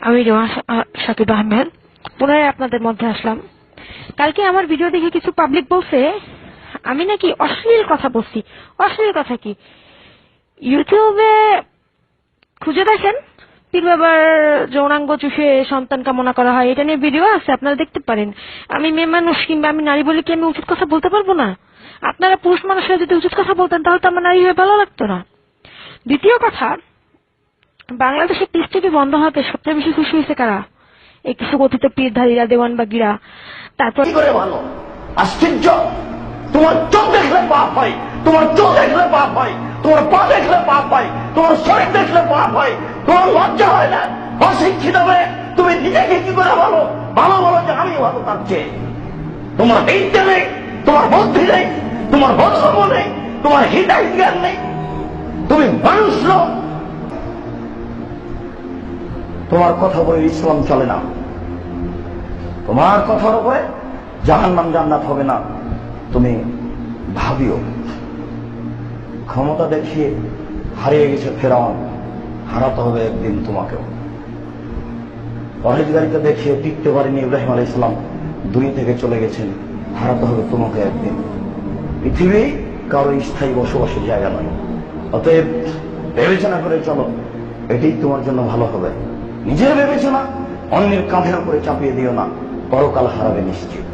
আমি রোয়া সাকিব আহমেদ পুনরায় আপনাদের মধ্যে আসলাম। কালকে আমার ভিডিও দেখে কিছু পাবলিক বলছে আমি নাকি অশ্লীল কথা বলছি। অশ্লীল কথা কি? ইউটিউবে খুঁজে দেখেন, পীর বাবার যৌনাঙ্গ চুষে সন্তান কামনা করা হয়, এটা নিয়ে ভিডিও আছে, আপনারা দেখতে পারেন। আমি মেয়ে মানুষ কিংবা আমি নারী বলে কি আমি উচিত কথা বলতে পারবো না? আপনারা পুরুষ মানুষরা যদি উচিত কথা বলতেন তাহলে তো আমার নারী হয়ে ভালো লাগতো না। দ্বিতীয় কথা, বাংলাদেশে পিস টিভি বন্ধ হতে সবচেয়ে বেশি খুশি হয়েছে কারা? এই কিছু কথিত পীরধারীরা, দেওয়ানবাগিরা। তারপর কি করে ভালো আশ্চর্য, তোমার চোখ দেখলে পাপ হয়, তোমার চোখ দেখলে পাপ হয়, তোমার পা দেখলে পাপ হয়, তোমার শরীর দেখলে পাপ হয়, তোমার লজ্জা হয় না? অশিক্ষিত হয়ে তুমি নিজেকে কি করে ভালো ভালো বলো যে আমি ভালো? তার চেয়ে তোমার বিদ্যা নেই, তোমার বুদ্ধি নেই, তোমার বৈষম্য নেই, তোমার হৃদয় জ্ঞান নেই, তুমি মানুষ নও। তোমার কথা বলে ইসলাম চলে না, তোমার কথার উপরে জাহান্নাম জান্নাত হবে না। তুমি ভাবিও, ক্ষমতা দেখিয়ে হারিয়ে গেছে ফেরাউন, হারাতে হবে একদিন তোমাকেও। পরহেজগারিতা দেখিয়ে টিকতে পারেনি ইব্রাহিম আলাইহিস সালাম, দুনিয়া থেকে চলে গেছেন, হারাতে হবে তোমাকে একদিন। পৃথিবী কারো স্থায়ী বসবাসের জায়গা নয়। অতএব বিবেচনা করে চলো, এটাই তোমার জন্য ভালো হবে। নিজের বিবেচনা অন্যের কাঁধের উপরে চাপিয়ে দিও না, পরকাল হারাবে নিশ্চিত।